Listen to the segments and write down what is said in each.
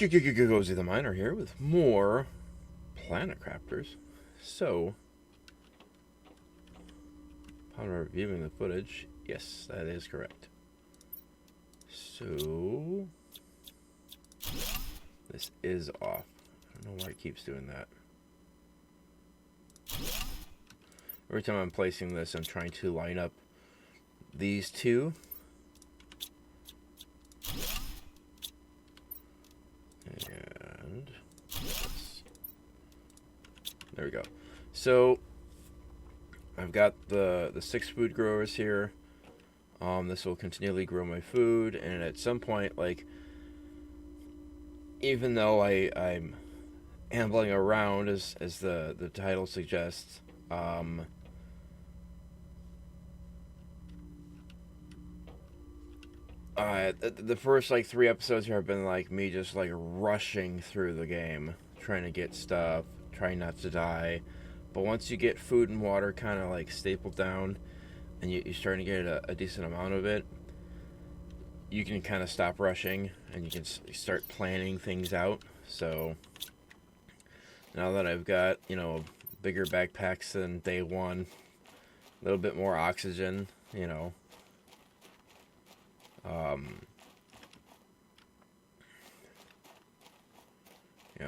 Gozy the Miner here with more Planet Crafters. So, upon reviewing the footage, yes, that is correct. So, this is off. I don't know why it keeps doing that. Every time I'm placing this, I'm trying to line up these two. And there we go. So I've got the 6 food growers here. This will continually grow my food, and at some point, like, even though I'm ambling around as the title suggests, the first like 3 episodes here have been like me just like rushing through the game, trying to get stuff, trying not to die. But once you get food and water kind of like stapled down, and you're starting to get a decent amount of it, you can kind of stop rushing and you can start planning things out. So now that I've got, bigger backpacks than day one, a little bit more oxygen,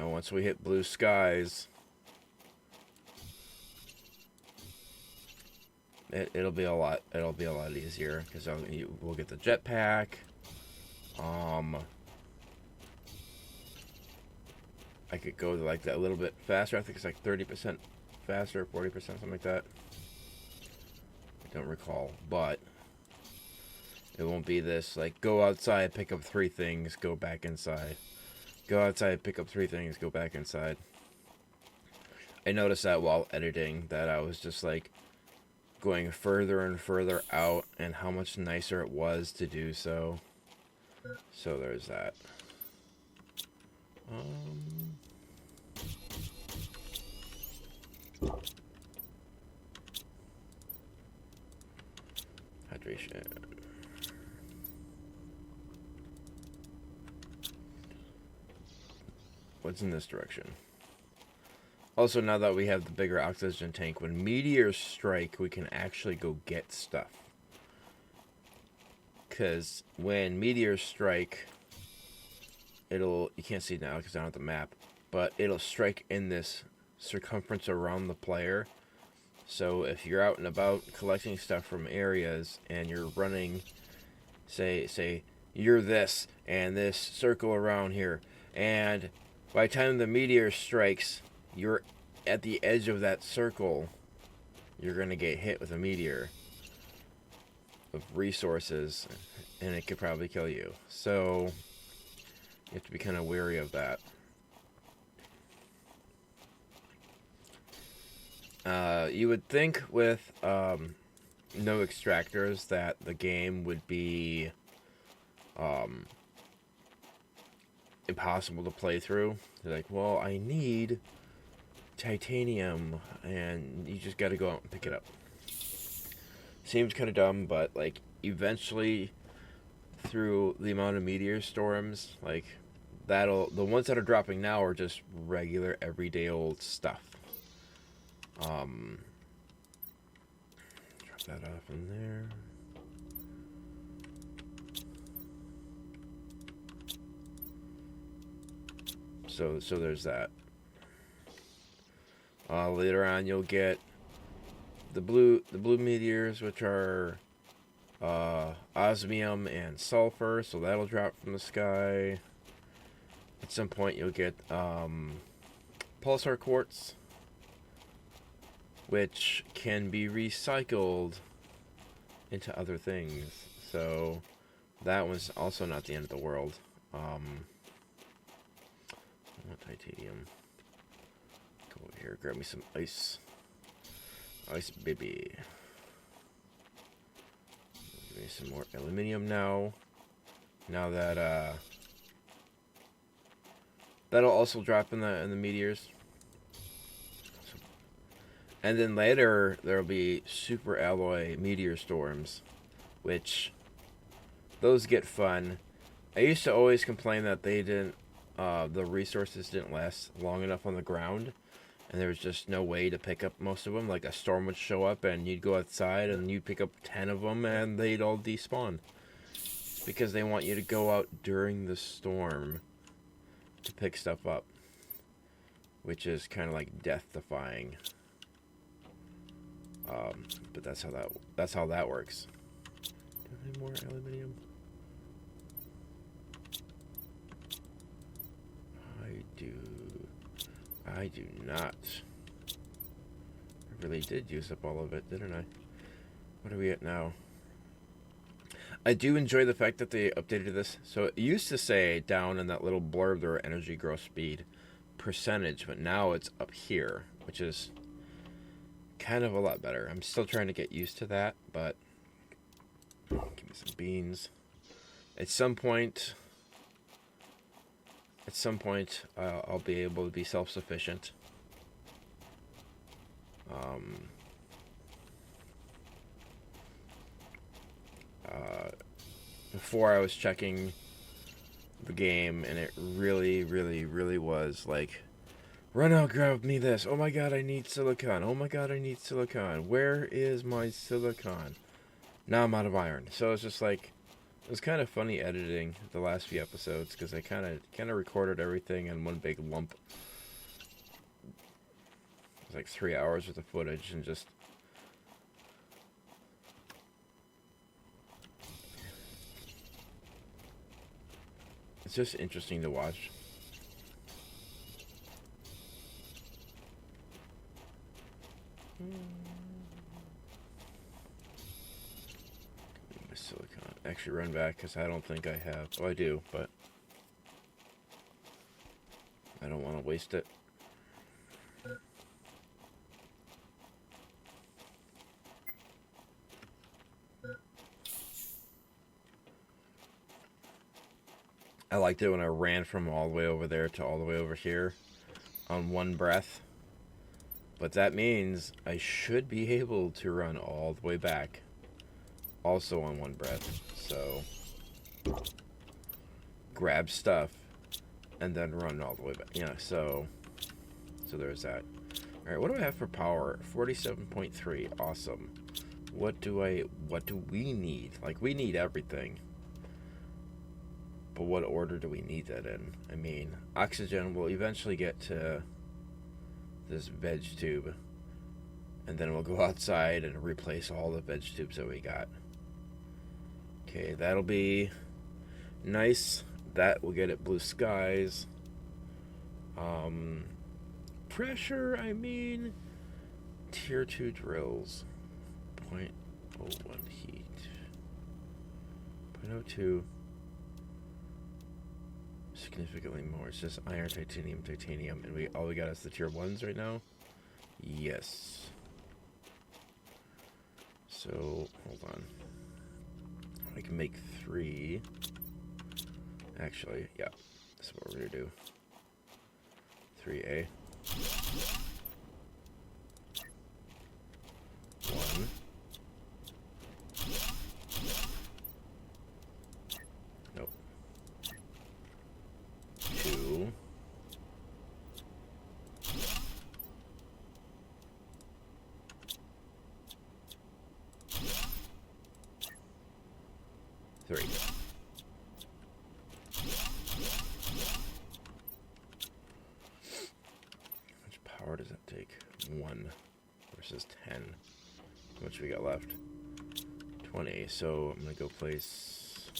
once we hit blue skies, it'll be a lot easier because we'll get the jetpack. I could go to like that a little bit faster. I think it's like 30% faster, 40%, something like that. I don't recall, but it won't be this like go outside, pick up 3 things, go back inside. Go outside, pick up 3 things, go back inside. I noticed that while editing, that I was just like going further and further out, and how much nicer it was to do so. So there's that. Hydration. What's in this direction? Also, now that we have the bigger oxygen tank, when meteors strike, we can actually go get stuff. Because when meteors strike, you can't see now because I don't have the map, but it'll strike in this circumference around the player. So if you're out and about collecting stuff from areas and you're running, say you're this and this circle around here, and by the time the meteor strikes, you're at the edge of that circle, you're going to get hit with a meteor of resources, and it could probably kill you. So you have to be kind of wary of that. You would think with no extractors that the game would be impossible to play through. They're like, well, I need titanium, and you just got to go out and pick it up. Seems kind of dumb, but like eventually, through the amount of meteor storms, like the ones that are dropping now are just regular everyday old stuff. Drop that off in there. So there's that. Later on, you'll get the blue meteors, which are osmium and sulfur, so that'll drop from the sky. At some point, you'll get pulsar quartz, which can be recycled into other things. So that one's also not the end of the world. I want titanium. Go over here, grab me some ice. Ice baby. Give me some more aluminium now. Now that that'll also drop in the meteors. And then later there'll be super alloy meteor storms, which those get fun. I used to always complain that they didn't the resources didn't last long enough on the ground, and there was just no way to pick up most of them. Like a storm would show up, and you'd go outside, and you'd pick up 10 of them, and they'd all despawn. Because they want you to go out during the storm to pick stuff up, which is kind of like death-defying. But that's how that works. Do I have any more aluminium? I do not. I really did use up all of it, didn't I? What are we at now? I do enjoy the fact that they updated this. So it used to say down in that little blurb their energy growth speed percentage, but now it's up here, which is kind of a lot better. I'm still trying to get used to that, but give me some beans. At some point, I'll be able to be self-sufficient. Before I was checking the game, and it really, really, really was like, run out, grab me this. Oh my god, I need silicon. Oh my god, I need silicon. Where is my silicon? Now I'm out of iron. So it's just like, it was kind of funny editing the last few episodes because I kind of recorded everything in one big lump. It was like 3 hours worth of footage and just. It's just interesting to watch. My silicon. Actually, run back because I don't think I have. Oh, I do, but I don't want to waste it. I liked it when I ran from all the way over there to all the way over here on one breath. But that means I should be able to run all the way back also on one breath. So grab stuff and then run all the way back. Yeah, so there's that. All right, what do I have for power? 47.3. Awesome. What do we need? Like, we need everything. But what order do we need that in? I mean, oxygen will eventually get to this veg tube, and then we'll go outside and replace all the veg tubes that we got. Okay, that'll be nice. That will get it blue skies. Pressure, I mean, tier 2 drills. 0.01 heat. 0.02. Significantly more. It's just iron, titanium, and all we got is the tier 1s right now. Yes. So hold on. I can make 3. Actually, yeah. This is what we're gonna do. 3A. 1. Nope. 2. 3. How much power does that take? 1 versus 10. How much we got left? 20. So I'm gonna go place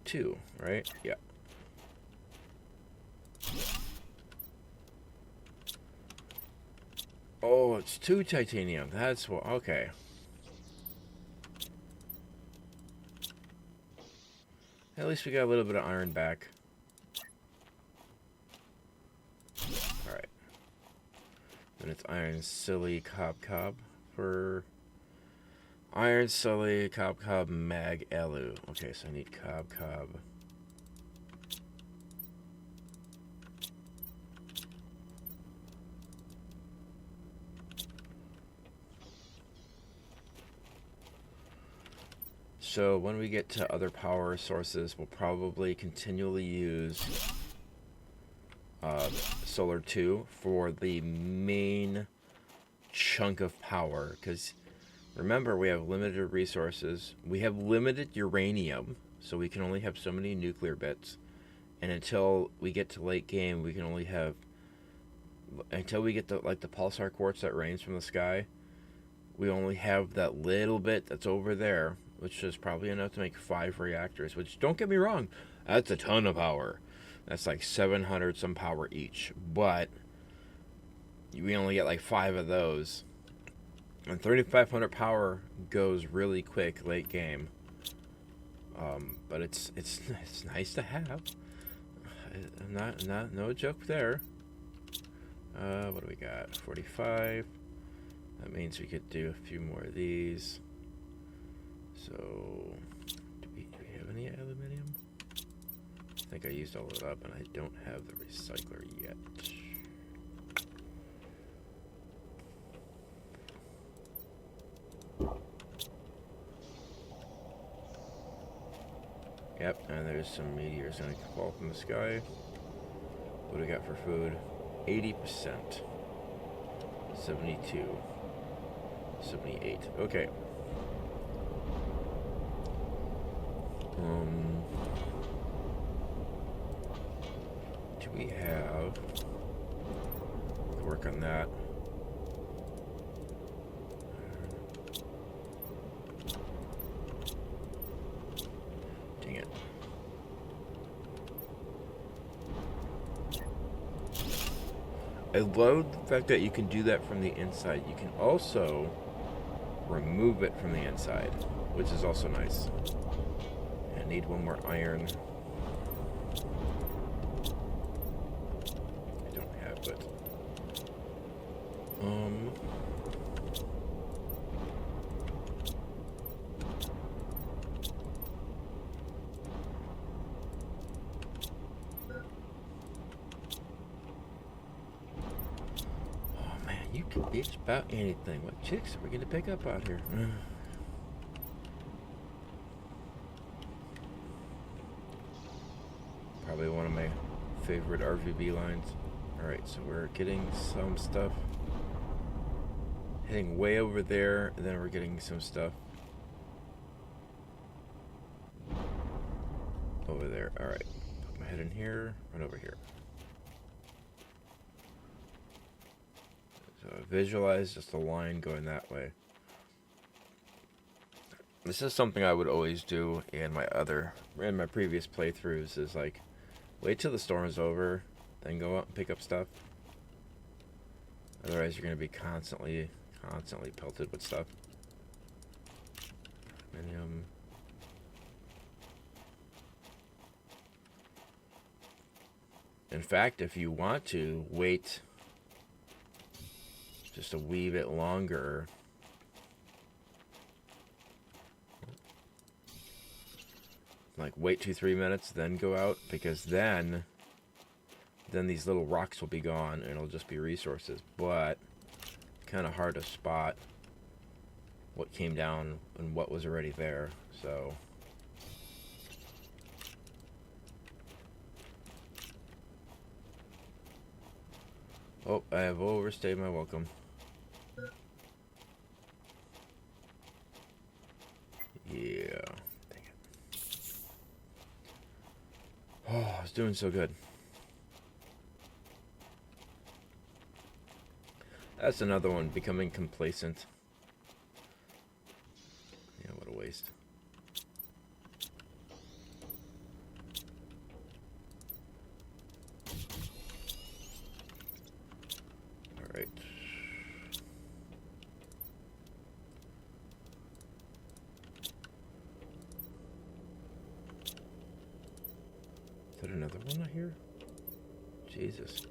2, right? Yeah. Oh, it's 2 titanium. That's what. Okay. At least we got a little bit of iron back. Alright. Then it's iron silly cob for iron silly cob mag elu. Okay, so I need cob. So when we get to other power sources, we'll probably continually use Solar 2 for the main chunk of power, because remember, we have limited resources. We have limited uranium, so we can only have so many nuclear bits. And until we get to late game, we can only have, until we get the pulsar quartz that rains from the sky, we only have that little bit that's over there, which is probably enough to make 5 reactors, which, don't get me wrong, that's a ton of power. That's like 700 some power each, but we only get like 5 of those. And 3,500 power goes really quick late game. But it's nice to have. No joke there. What do we got? 45. That means we could do a few more of these. So, do we have any aluminum? I think I used all of it up, and I don't have the recycler yet. Yep, and there's some meteors gonna fall from the sky. What do we got for food? 80%. 72. 78. Okay. Do we have... work on that. Dang it. I love the fact that you can do that from the inside. You can also remove it from the inside, which is also nice. I need one more iron. I don't have it. Oh man, you can bitch about anything. What chicks are we gonna pick up out here? Probably one of my favorite RVB lines. Alright, so we're getting some stuff. Heading way over there, and then we're getting some stuff over there. Alright, put my head in here, run over here. So visualize just a line going that way. This is something I would always do in my previous playthroughs, is like, wait till the storm is over, then go out and pick up stuff. Otherwise, you're going to be constantly pelted with stuff. Aluminium. In fact, if you want to wait just a wee bit longer, like wait 2-3 minutes, then go out, because then these little rocks will be gone and it'll just be resources. But kind of hard to spot what came down and what was already there. So oh, I have overstayed my welcome. Yeah. Dang it. Oh, I was doing so good. That's another one, becoming complacent. Yeah, what a waste. Alright. Is that another one I hear? Jesus.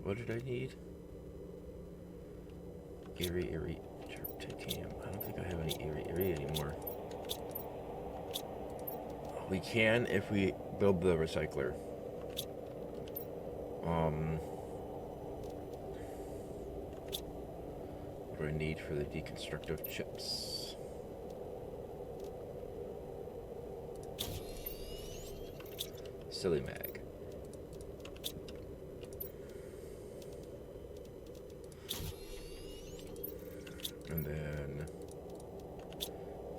What did I need? Eerie, titanium. I don't think I have any eerie anymore. We can if we build the recycler. What do I need for the deconstructive chips? Silly mag. And then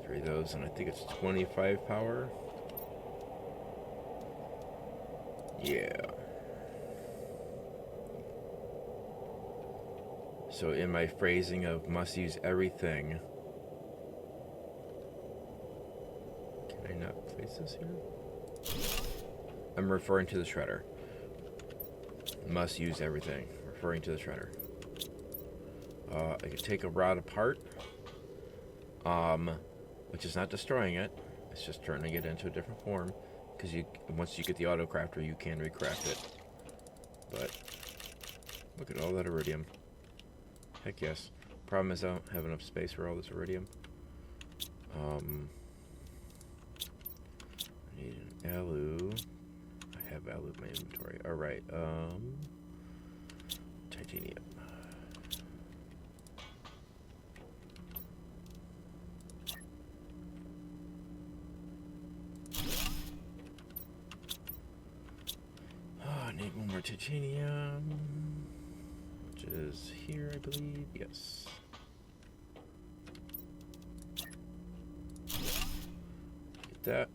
3 of those, and I think it's 25 power. Yeah. So in my phrasing of must use everything, can I not place this here? I'm referring to the shredder. Must use everything, referring to the shredder. I could take a rod apart, which is not destroying it. It's just turning it into a different form. Because once you get the auto crafter, you can recraft it. But look at all that iridium. Heck yes. Problem is I don't have enough space for all this iridium. I need an alu. I have alu in my inventory. Alright, titanium. I need one more titanium, which is here, I believe. Yes. Get that.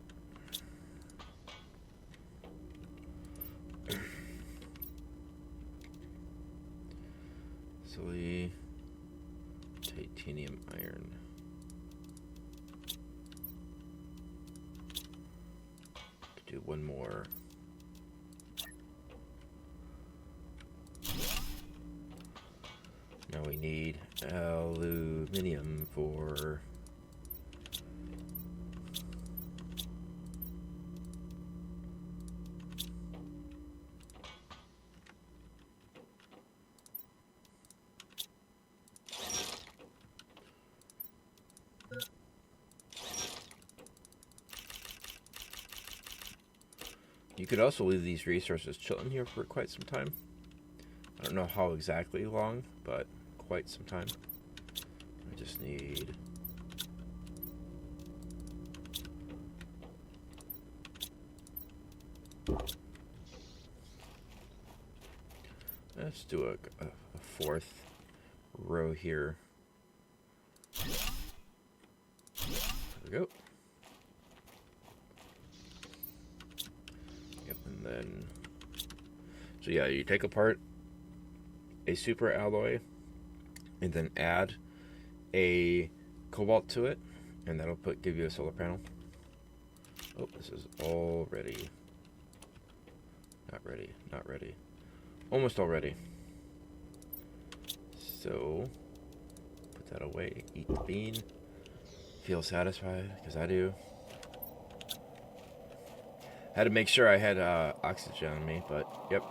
Silly titanium iron. Could do one more. Now we need aluminum for you could also leave these resources chilling here for quite some time. I don't know how exactly long, but quite some time. I just need let's do a fourth row here. There we go. Yep, and then so yeah, you take apart a super alloy and then add a cobalt to it, and that'll give you a solar panel. Oh, this is all ready. Not ready, not ready. Almost all ready. So, put that away, eat the bean. Feel satisfied, because I do. Had to make sure I had oxygen on me, but yep.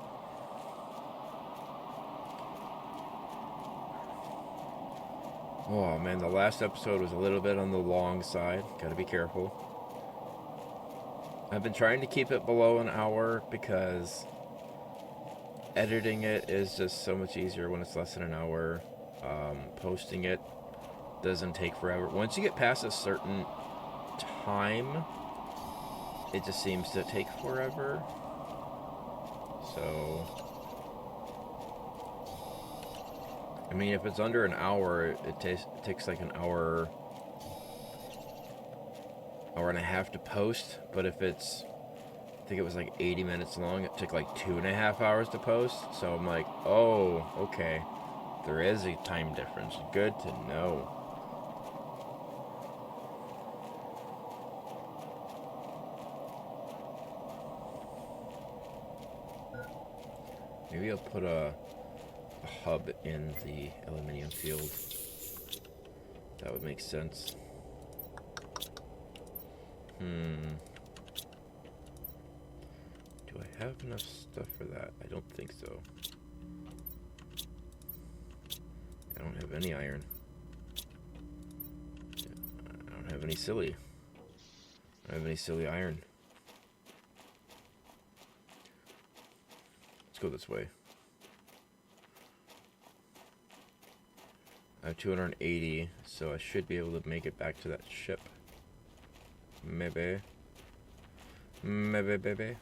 Oh man, the last episode was a little bit on the long side. Gotta be careful. I've been trying to keep it below an hour because editing it is just so much easier when it's less than an hour. Posting it doesn't take forever. Once you get past a certain time, it just seems to take forever. So I mean, if it's under an hour, it takes like an hour and a half to post. But if it's, I think it was like 80 minutes long, it took like 2.5 hours to post. So I'm like, oh, okay. There is a time difference. Good to know. Maybe I'll put a hub in the aluminium field. That would make sense. Do I have enough stuff for that? I don't think so. I don't have any iron. I don't have any silly. I don't have any silly iron. Let's go this way. I have 280, so I should be able to make it back to that ship. Maybe. Maybe, baby.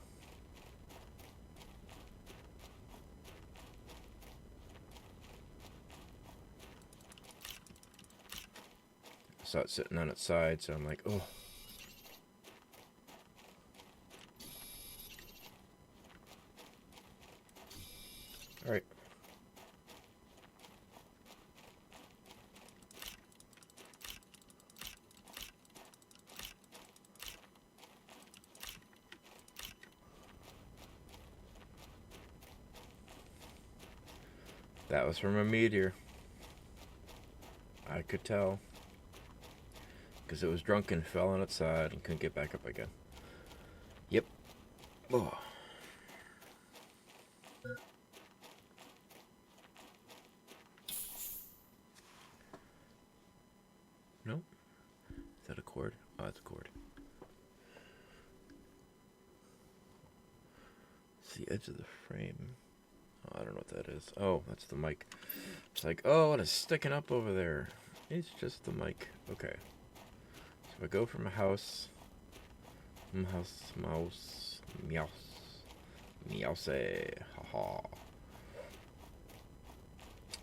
saw it sitting on its side, so I'm like, oh. Alright. That was from a meteor. I could tell. Because it was drunk and fell on its side and couldn't get back up again. Yep. Oh. Nope. Is that a cord? Oh, it's a cord. It's the edge of the frame. Oh, I don't know what that is. Oh, that's the mic. It's like, oh, what is sticking up over there? It's just the mic. Okay. So if I go from a house, mouse, meows, meowse, haha.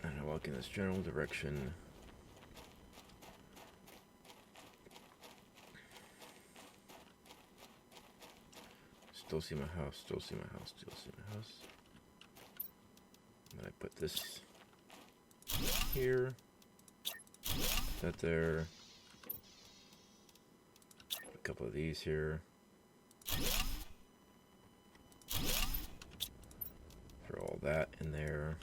And I walk in this general direction. Still see my house, still see my house, still see my house. And I put this here, that there, a couple of these here. Throw all that in there.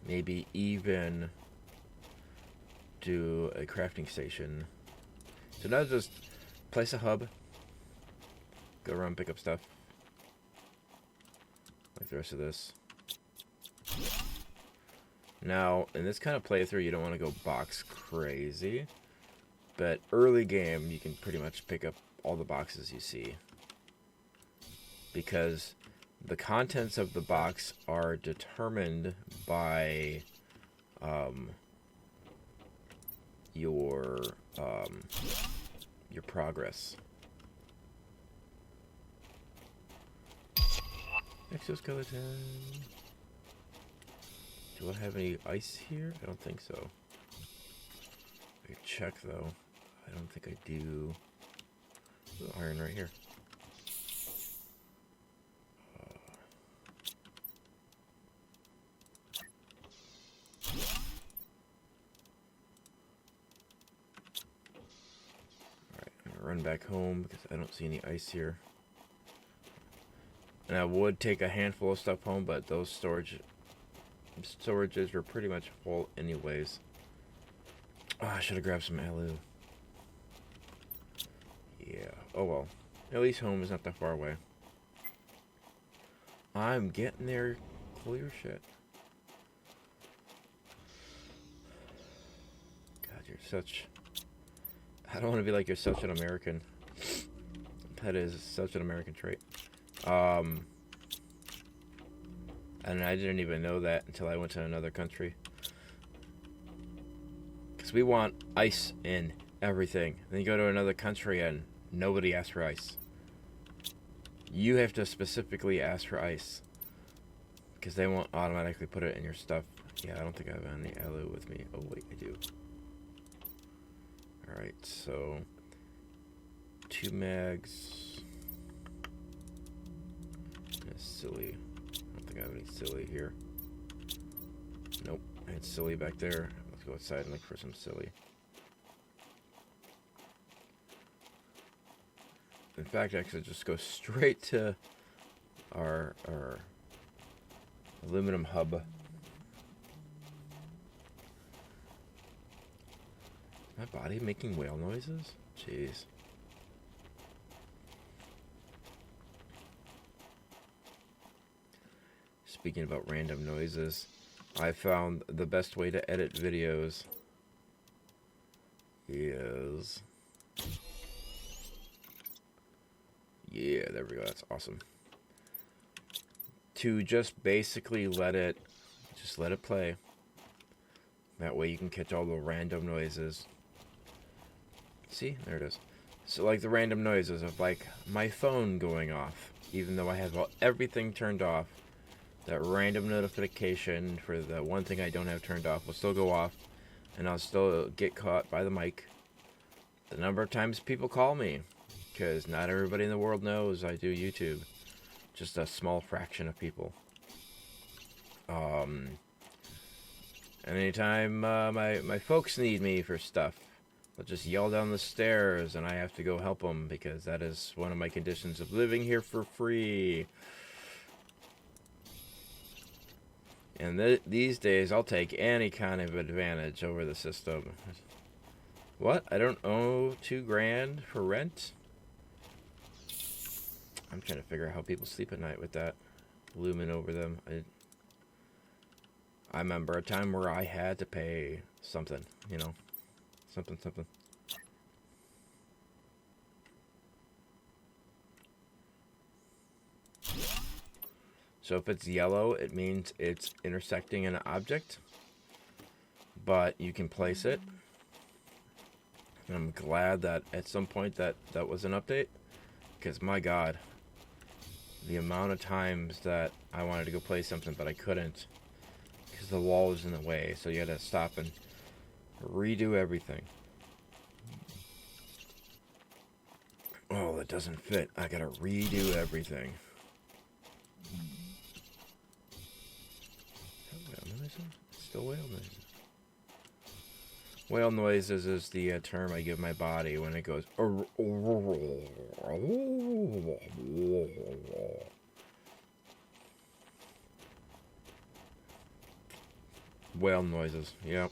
Maybe even do a crafting station. So now just place a hub, go around, pick up stuff. Like the rest of this. Now, in this kind of playthrough, you don't want to go box crazy. But early game, you can pretty much pick up all the boxes you see. Because the contents of the box are determined by your progress. Exoskeleton. Do I have any ice here? I don't think so. I can check though. I don't think I do. Ooh, iron right here. Alright, I'm gonna run back home because I don't see any ice here. And I would take a handful of stuff home, but those storages were pretty much full anyways. Oh, I should have grabbed some aloe. Yeah. Oh well. At least home is not that far away. I'm getting there. Clear shit. God, you're such... I don't want to be like you're such an American. That is such an American trait. And I didn't even know that until I went to another country. Because we want ice in everything. Then you go to another country and nobody asks for ice. You have to specifically ask for ice. Because they won't automatically put it in your stuff. Yeah, I don't think I have any aloe with me. Oh, wait, I do. Alright, so... 2 mags... Silly. I don't think I have any silly here. Nope. I had silly back there. Let's go outside and look for some silly. In fact, actually, just go straight to our aluminum hub. My body making whale noises? Jeez. Speaking about random noises, I found the best way to edit videos is... Yeah, there we go, that's awesome. To just basically let it play. That way you can catch all the random noises. See, there it is. So like the random noises of like my phone going off, even though I have everything turned off. That random notification for the one thing I don't have turned off will still go off. and I'll still get caught by the mic. The number of times people call me, because not everybody in the world knows I do YouTube. Just a small fraction of people. And anytime my folks need me for stuff, they'll just yell down the stairs and I have to go help them, because that is one of my conditions of living here for free. And these days, I'll take any kind of advantage over the system. What? I don't owe $2,000 for rent? I'm trying to figure out how people sleep at night with that looming over them. I remember a time where I had to pay something, you know, something. So if it's yellow, it means it's intersecting an object, but you can place it. And I'm glad that at some point that was an update, because my God, the amount of times that I wanted to go play something but I couldn't because the wall was in the way, so you had to stop and redo everything. Oh, that doesn't fit. I gotta redo everything. Still whale noises. Whale noises is the term I give my body when it goes. Whale noises, yep.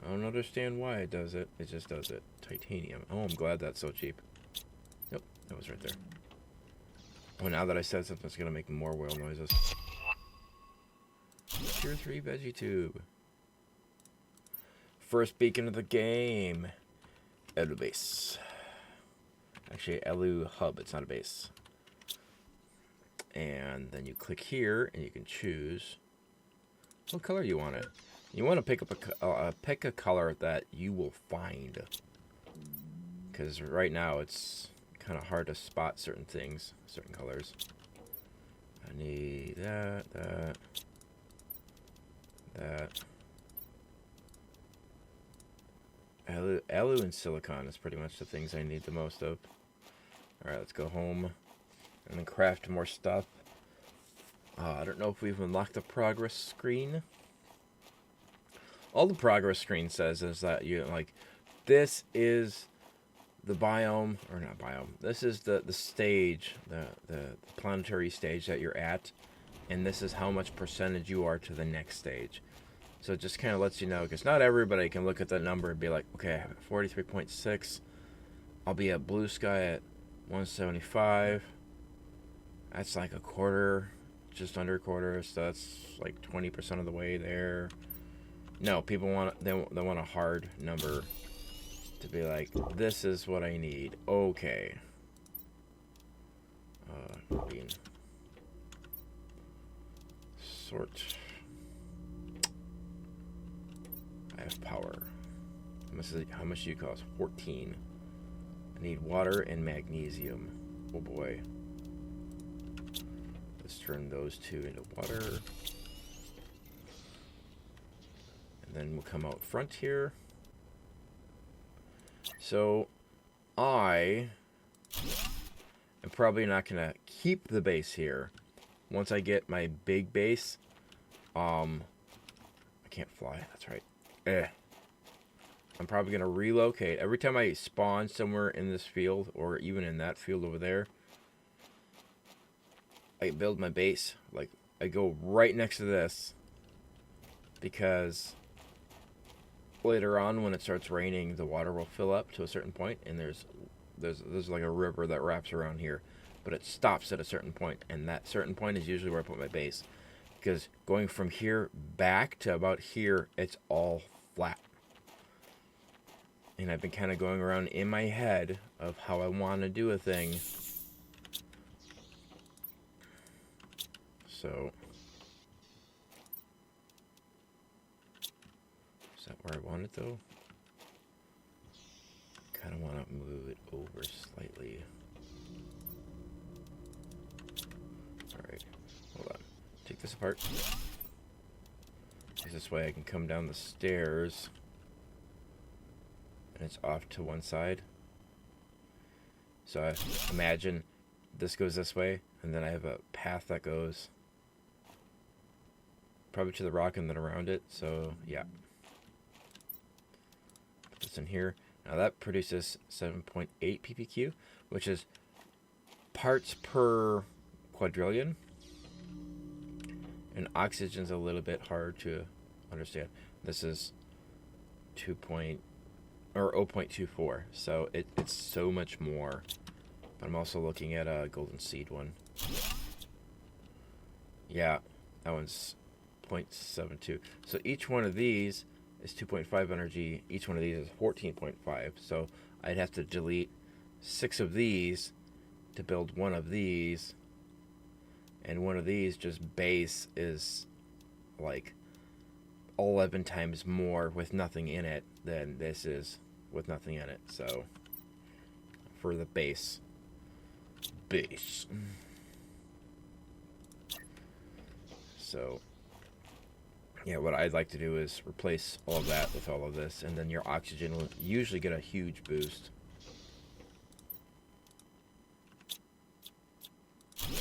I don't understand why it does it. It just does it. Titanium. Oh, I'm glad that's so cheap. Nope, that was right there. Oh, now that I said something, it's gonna make more whale noises. Tier 3 veggie tube. First beacon of the game. Elu base. Actually, Elu hub. It's not a base. And then you click here, and you can choose what color you want it. You want to pick up pick a color that you will find, because right now it's kind of hard to spot certain things, certain colors. I need that. Elu and silicon is pretty much the things I need the most of. Alright, let's go home and then craft more stuff. I don't know if we've unlocked the progress screen. All the progress screen says is that you like, this is the biome, or not biome, this is the stage, the planetary stage that you're at, and this is how much percentage you are to the next stage. So it just kind of lets you know, because not everybody can look at that number and be like, okay, I have 43.6, I'll be at blue sky at 175, that's like a quarter, just under a quarter, so that's like 20% of the way there. No, people want, they want a hard number to be like, this is what I need. Okay. Bean. Sort. I have power. How much do you cost? 14. I need water and magnesium. Oh boy. Let's turn those two into water. And then we'll come out front here. So I am probably not gonna keep the base here. Once I get my big base, I can't fly, that's right. I'm probably gonna relocate. Every time I spawn somewhere in this field, or even in that field over there, I build my base. Like, I go right next to this, because later on when it starts raining, the water will fill up to a certain point, and there's like a river that wraps around here, but it stops at a certain point, and that certain point is usually where I put my base, because going from here back to about here, it's all flat. And I've been kind of going around in my head of how I want to do a thing. So is that where I want it though? Kind of want to move it over slightly. Alright, hold on. Take this apart. This this way I can come down the stairs. And it's off to one side. So I imagine this goes this way, and then I have a path that goes probably to the rock and then around it. So yeah. Put this in here. Now that produces 7.8 ppq, which is parts per quadrillion. And oxygen's a little bit hard to understand. This is 0.24, so it's so much more. But I'm also looking at a golden seed one. Yeah, that one's 0.72. So each one of these is 2.5 energy. Each one of these is 14.5. So I'd have to delete 6 of these to build one of these. And one of these just base is like 11 times more with nothing in it than this is with nothing in it. So for the base. So yeah, what I'd like to do is replace all of that with all of this, and then your oxygen will usually get a huge boost.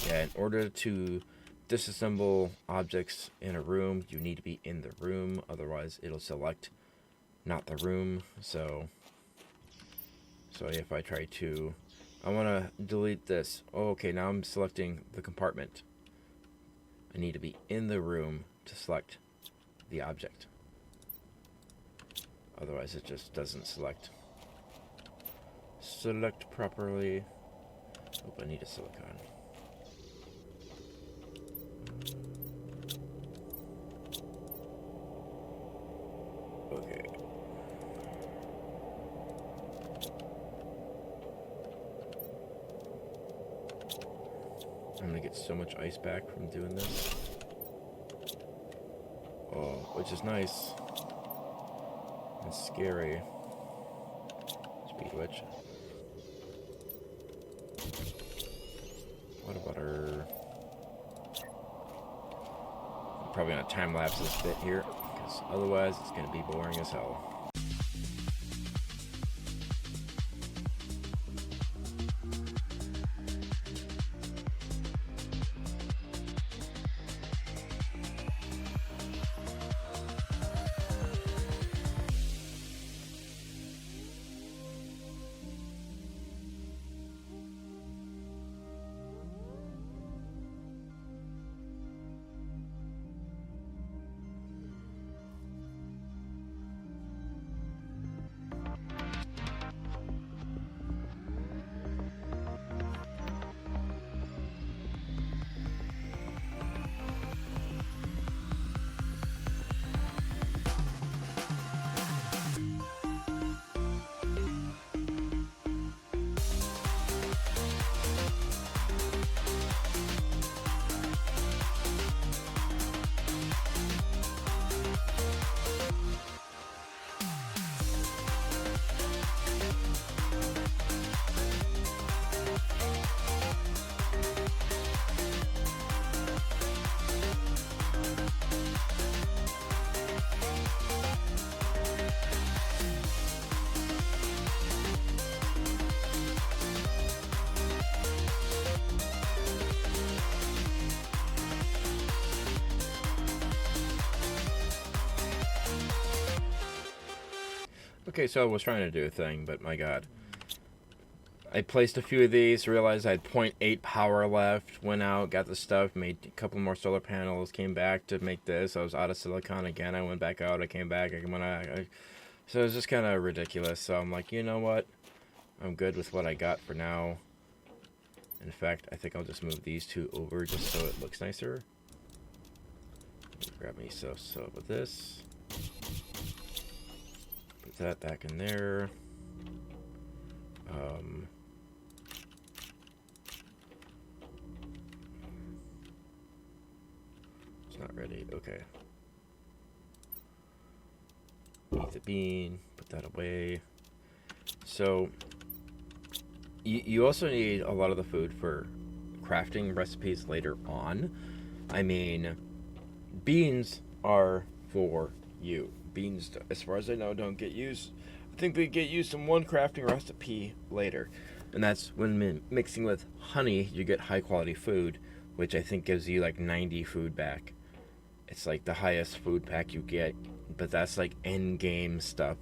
Yeah, in order to disassemble objects in a room, you need to be in the room, otherwise it'll select not the room. So if I try to, I want to delete this. Oh, okay, now I'm selecting the compartment. I need to be in the room to select the object. Otherwise it just doesn't select properly. Oh, I need a silicon. Okay. I'm gonna get so much ice back from doing this. Oh, which is nice. And scary. Speed witch. What about her? I'm probably gonna time lapse this bit here, because otherwise it's gonna be boring as hell. Okay, so I was trying to do a thing, but my god. I placed a few of these, realized I had 0.8 power left, went out, got the stuff, made a couple more solar panels, came back to make this. I was out of silicon again. I went back out, I came back, I went out. So it was just kind of ridiculous. So I'm like, you know what? I'm good with what I got for now. In fact, I think I'll just move these two over just so it looks nicer. Grab me so with this. Put that back in there. It's not ready. Okay. Eat the bean. Put that away. So you also need a lot of the food for crafting recipes later on. I mean, beans are for you. Beans, as far as I know, don't get used. I think they get used in one crafting recipe later. And that's when mixing with honey, you get high quality food, which I think gives you like 90 food back. It's like the highest food pack you get, but that's like end game stuff.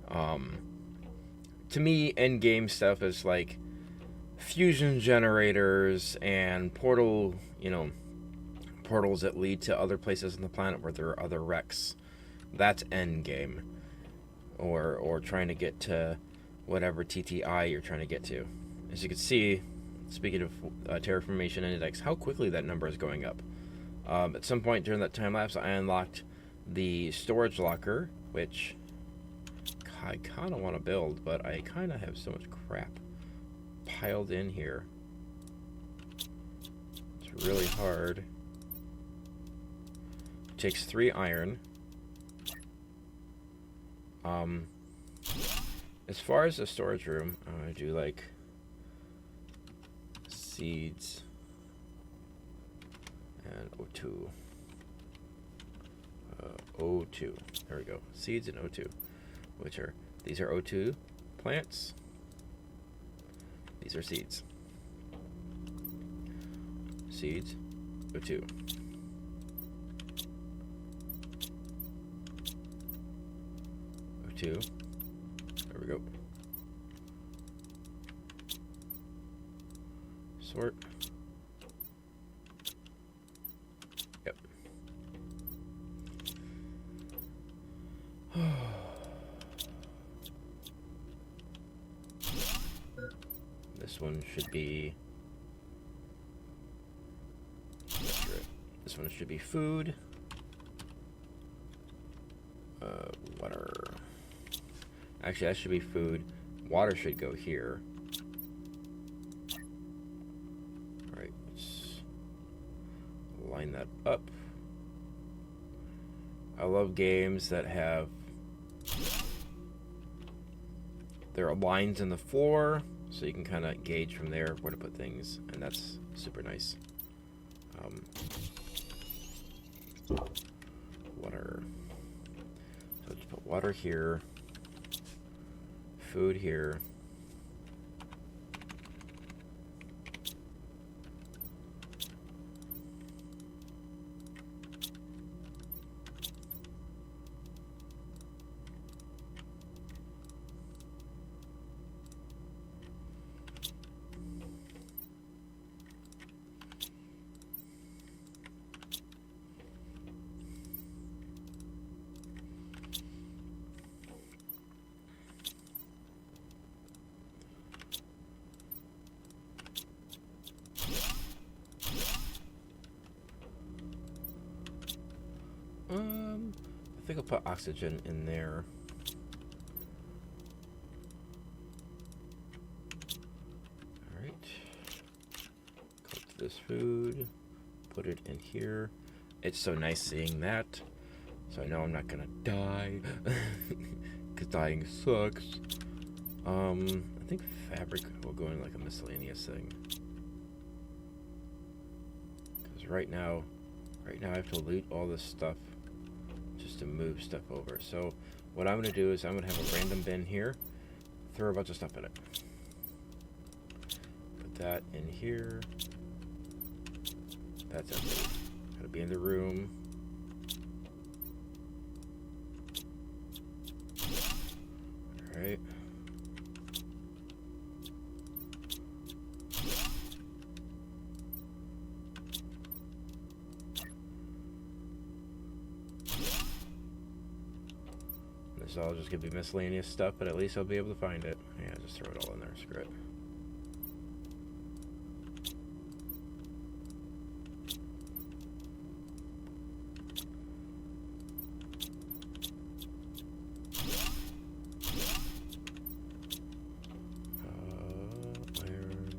To me, end game stuff is like fusion generators and portals that lead to other places on the planet where there are other wrecks. That's end game. Or trying to get to whatever TTI you're trying to get to. As you can see, speaking of terraformation index, how quickly that number is going up. At some point during that time lapse, I unlocked the storage locker, which I kind of want to build, but I kind of have so much crap piled in here. It's really hard. It takes 3 iron. As far as the storage room, I do like seeds and O2. O2. There we go. Seeds and O2, these are O2 plants. These are seeds. Seeds, O2. O2. There we go. Sort. Yep. This one should be... This one should be food. Water. Actually, that should be food. Water should go here. Alright, let's line that up. I love games that have... There are lines in the floor, so you can kind of gauge from there where to put things, and that's super nice. Water. So let's put water here. Food here. I think I'll put oxygen in there. Alright. Cook this food. Put it in here. It's so nice seeing that. So I know I'm not gonna die. Because dying sucks. I think fabric will go in like a miscellaneous thing. Because right now I have to loot all this stuff just to move stuff over. So what I'm going to do is I'm going to have a random bin here, throw a bunch of stuff in it. Put that in here. That's empty. Gotta be in the room. Alright. This is all just gonna be miscellaneous stuff, but at least I'll be able to find it. Yeah, just throw it all in there. Screw it. Iron.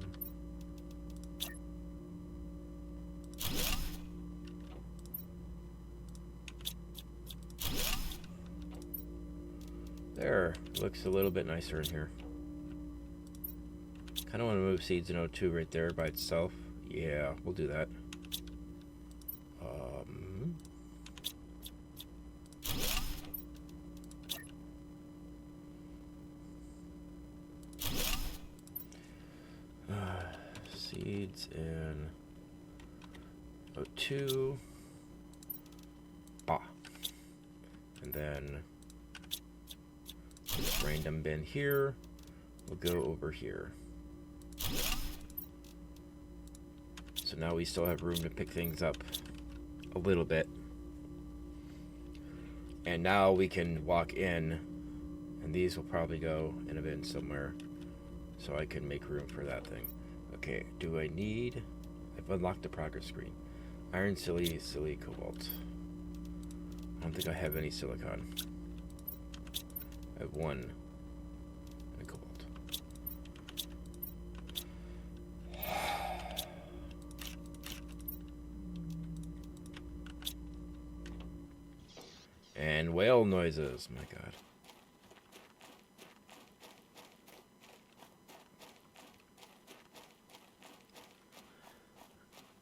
There, looks a little bit nicer in here. Kind of want to move seeds in O2 right there by itself. Yeah, we'll do that. seeds in O2. And then this random bin here will go over here. So now we still have room to pick things up a little bit. And now we can walk in, and these will probably go in a bin somewhere. So I can make room for that thing. Okay, do I need... I've unlocked the progress screen. Iron, silly, cobalt. I don't think I have any silicon. I have one. And cobalt. And whale noises, my god.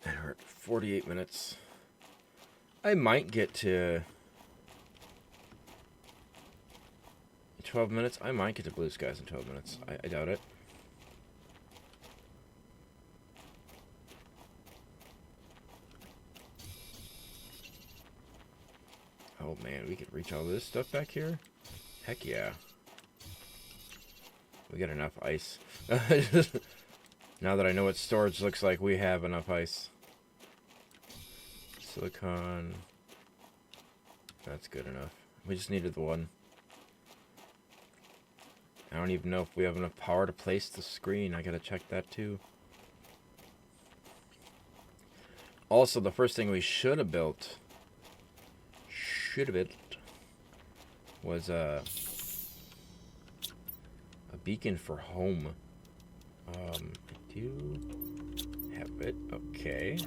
And we're at 48 minutes. I might get to 12 minutes. I might get to blue skies in 12 minutes. I doubt it. Oh man, we can reach all this stuff back here? Heck yeah. We got enough ice. Now that I know what storage looks like, we have enough ice. Silicon. That's good enough. We just needed the one. I don't even know if we have enough power to place the screen. I gotta check that too. Also, the first thing we should have built was a beacon for home. I do have it. Okay.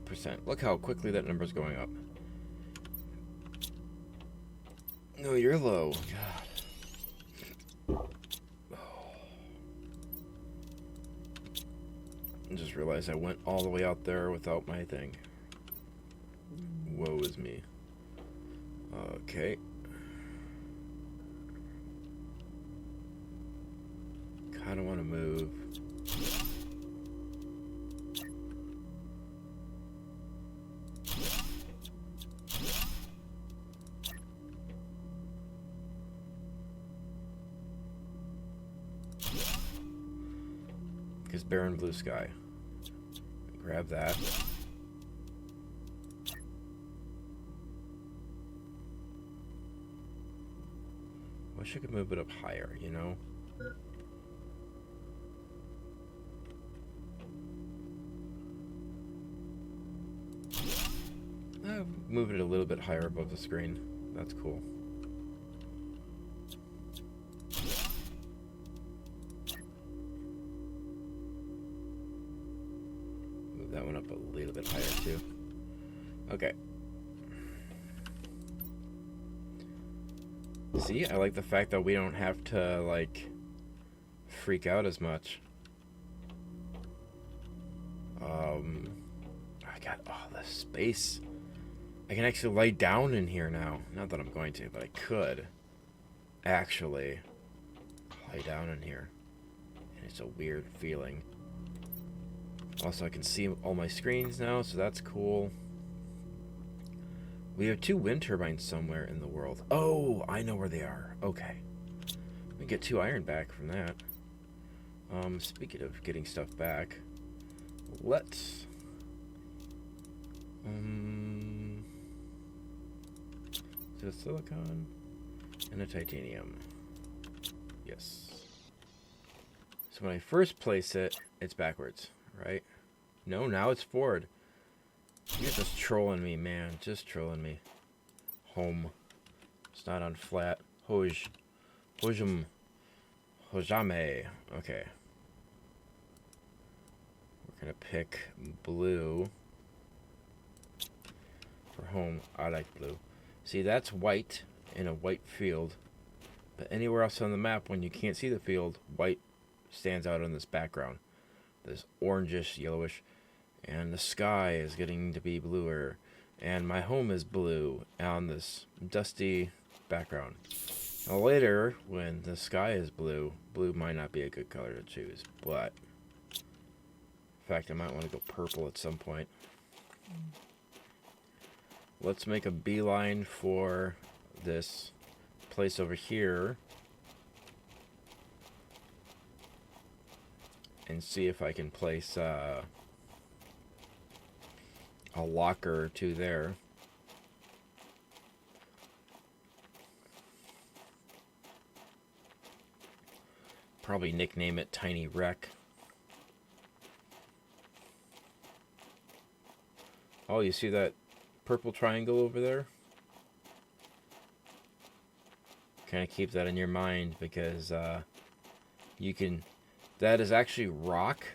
%. Look how quickly that number's going up. No, you're low. God. I just realized I went all the way out there without my thing. Woe is me. Okay. Kinda wanna move. Because barren blue sky. Grab that. Wish I could move it up higher, you know? Move it a little bit higher above the screen. That's cool. Move that one up a little bit higher too. Okay. See, I like the fact that we don't have to, like, freak out as much. I got all the space. I can actually lay down in here now. Not that I'm going to, but I could actually lay down in here. And it's a weird feeling. Also, I can see all my screens now, so that's cool. We have 2 wind turbines somewhere in the world. Oh, I know where they are. Okay. We get 2 iron back from that. Speaking of getting stuff back, let's... a silicon and a titanium. Yes. So when I first place it, it's backwards, right? No, now it's forward. You're just trolling me, man. Just trolling me. Home. It's not on flat. Hoj. Hojum. Hojame. Okay. We're gonna pick blue for home. I like blue. See, that's white in a white field. But anywhere else on the map, when you can't see the field, white stands out on this background. This orangish, yellowish. And the sky is getting to be bluer. And my home is blue on this dusty background. Now later, when the sky is blue, blue might not be a good color to choose, but in fact, I might want to go purple at some point. Let's make a beeline for this place over here and see if I can place a locker or two there. Probably nickname it Tiny Wreck. Oh, you see that purple triangle over there? Kind of keep that in your mind because you can... That is actually rock,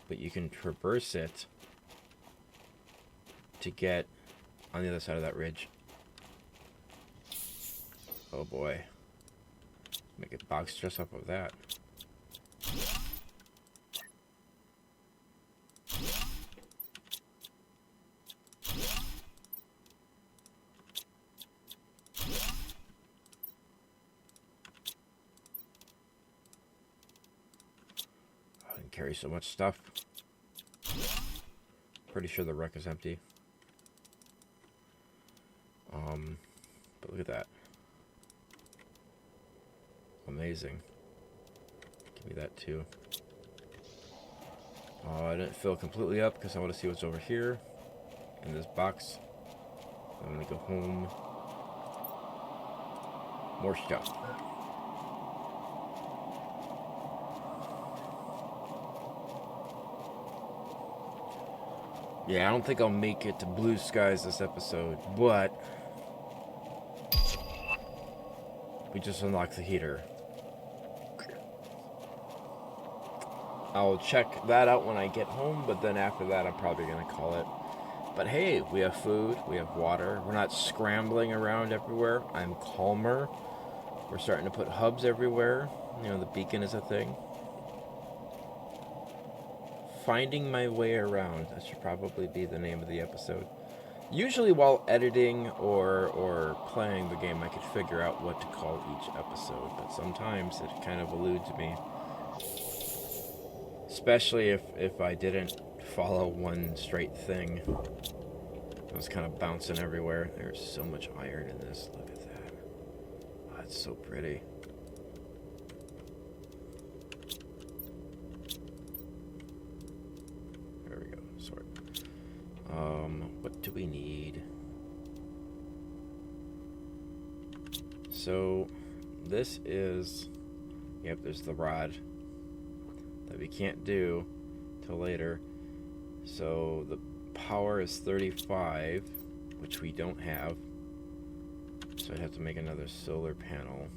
but you can traverse it to get on the other side of that ridge. Oh boy. Make a box just off of that. I can carry so much stuff. Pretty sure the wreck is empty. But look at that. Amazing. Give me that too. Oh, I didn't fill completely up because I want to see what's over here in this box. I'm gonna go home. More stuff. Yeah, I don't think I'll make it to blue skies this episode, but we just unlocked the heater. I'll check that out when I get home, but then after that I'm probably going to call it. But hey, we have food, we have water, we're not scrambling around everywhere. I'm calmer. We're starting to put hubs everywhere. You know, the beacon is a thing. Finding my way around, that should probably be the name of the episode. Usually while editing or playing the game, I could figure out what to call each episode, but sometimes it kind of eludes me. Especially if I didn't follow one straight thing. I was kind of bouncing everywhere. There's so much iron in this. Look at that. Oh, it's so pretty. There we go. Sorry. What do we need? So, this is... Yep, there's the rod that we can't do till later. So the power is 35, which we don't have. So I'd have to make another solar panel,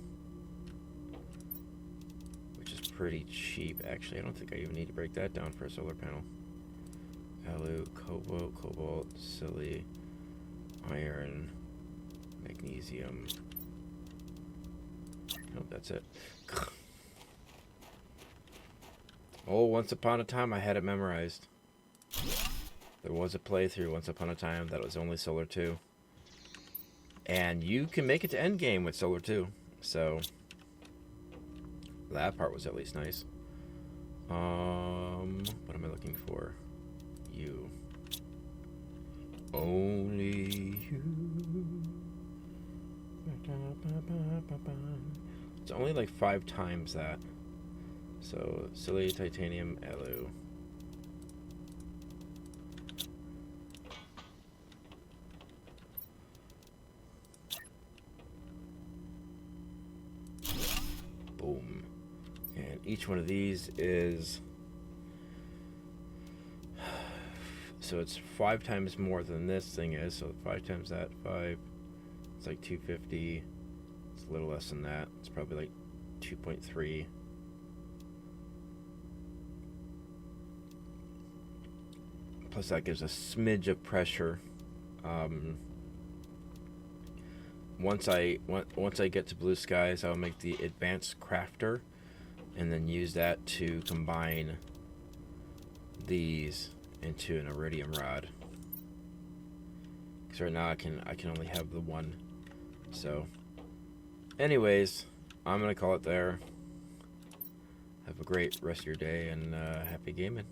which is pretty cheap. Actually, I don't think I even need to break that down for a solar panel. Alu, cobalt, silly, iron, magnesium. Nope, that's it. Oh, once upon a time I had it memorized. There was a playthrough once upon a time that was only Solar 2. And you can make it to endgame with Solar 2. So, that part was at least nice. What am I looking for? You. Only you. It's only like 5 times that. So, silly, titanium, alu. Boom. And each one of these is... So it's 5 times more than this thing is. So 5 times that, 5. It's like 250. It's a little less than that. It's probably like 2.3. Plus that gives a smidge of pressure. Once I get to blue skies, I'll make the advanced crafter, and then use that to combine these into an iridium rod. Because right now I can only have the one. So Anyways, I'm going to call it there. Have a great rest of your day and happy gaming.